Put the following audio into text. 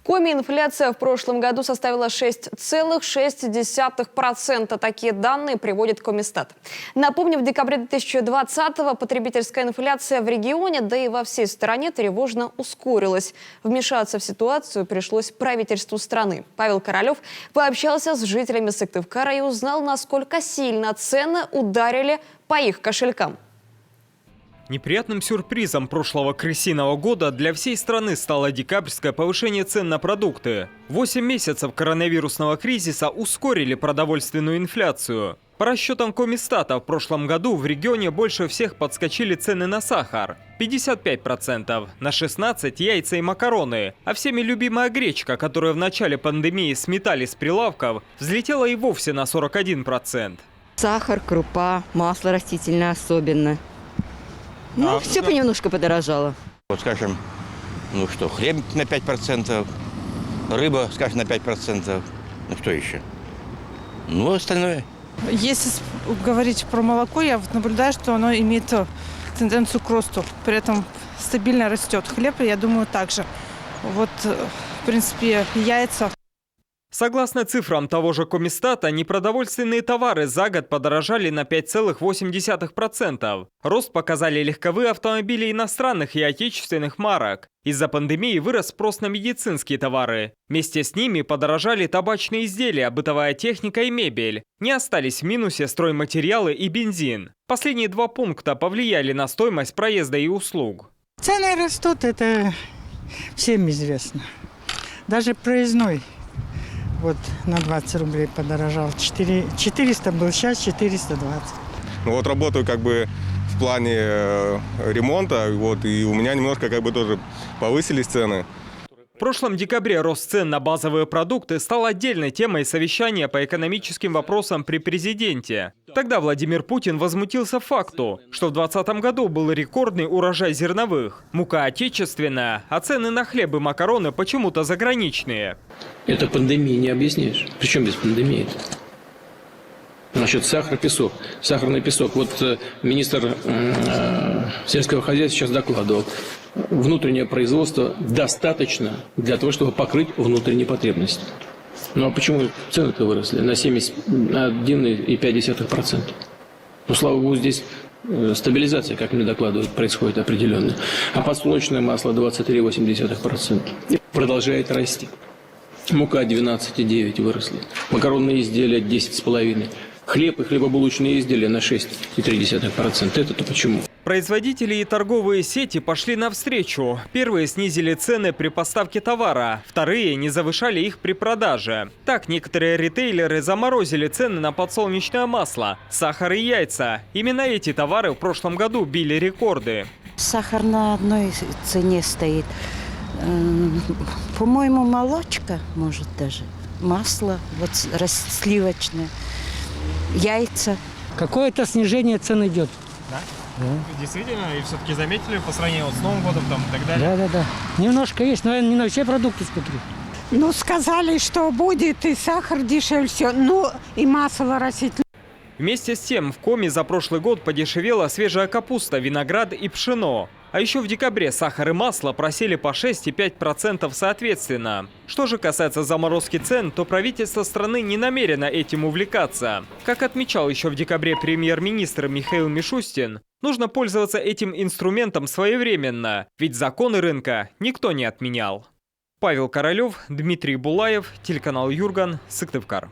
Коми инфляция в прошлом году составила 6,6%. Такие данные приводит Комистат. Напомню, в декабре 2020-го потребительская инфляция в регионе, да и во всей стране тревожно ускорилась. Вмешаться в ситуацию пришлось правительству страны. Павел Королев пообщался с жителями Сыктывкара и узнал, насколько сильно цены ударили по их кошелькам. Неприятным сюрпризом прошлого крысиного года для всей страны стало декабрьское повышение цен на продукты. 8 месяцев коронавирусного кризиса ускорили продовольственную инфляцию. По расчетам Комистата, в прошлом году в регионе больше всех подскочили цены на сахар – 55%, на 16% яйца и макароны, а всеми любимая гречка, которую в начале пандемии сметали с прилавков, взлетела и вовсе на 41%. Сахар, крупа, масло растительное особенно. Все понемножку подорожало. Вот скажем, хлеб на 5%, рыба, скажем, на 5%, что еще? Остальное. Если говорить про молоко, я наблюдаю, что оно имеет тенденцию к росту, при этом стабильно растет. Хлеб, я думаю, также. В принципе, яйца. Согласно цифрам того же Комистата, непродовольственные товары за год подорожали на 5,8%. Рост показали легковые автомобили иностранных и отечественных марок. Из-за пандемии вырос спрос на медицинские товары. Вместе с ними подорожали табачные изделия, бытовая техника и мебель. Не остались в минусе стройматериалы и бензин. Последние два пункта повлияли на стоимость проезда и услуг. Цены растут, это всем известно. Даже проездной. На 20 рублей подорожал. 400 был, сейчас 420. Работаю в плане ремонта, и у меня немножко тоже повысились цены. В прошлом декабре рост цен на базовые продукты стал отдельной темой совещания по экономическим вопросам при президенте. Тогда Владимир Путин возмутился факту, что в 2020 году был рекордный урожай зерновых. Мука отечественная, а цены на хлеб и макароны почему-то заграничные. Это пандемии не объяснишь. Причем без пандемии? Насчет сахара, песок. Сахарный песок. Министр сельского хозяйства сейчас докладывал. Внутреннее производство достаточно для того, чтобы покрыть внутренние потребности. А почему цены-то выросли на 71,5%? Слава богу, здесь стабилизация, как мне докладывают, происходит определенная. А подсолнечное масло 23,8%. И продолжает расти. Мука 12,9% выросла. Макаронные изделия 10,5%. Хлеб и хлебобулочные изделия на 6,3%. Это-то почему? Производители и торговые сети пошли навстречу. Первые снизили цены при поставке товара, вторые не завышали их при продаже. Так, некоторые ритейлеры заморозили цены на подсолнечное масло, сахар и яйца. Именно эти товары в прошлом году били рекорды. Сахар на одной цене стоит. По-моему, молочка, может даже, масло сливочное, яйца. Какое-то снижение цен идет. Да? Действительно, и все-таки заметили по сравнению с Новым годом и так далее? Да. Немножко есть, но не на все продукты смотрю. Сказали, что будет и сахар дешевле, все, и масло растительное. Вместе с тем, в Коми за прошлый год подешевела свежая капуста, виноград и пшено. А еще в декабре сахар и масло просели по 6 и 5% соответственно. Что же касается заморозки цен, то правительство страны не намерено этим увлекаться. Как отмечал еще в декабре премьер-министр Михаил Мишустин, нужно пользоваться этим инструментом своевременно, ведь законы рынка никто не отменял. Павел Королев, Дмитрий Булаев, телеканал Юрган, Сыктывкар.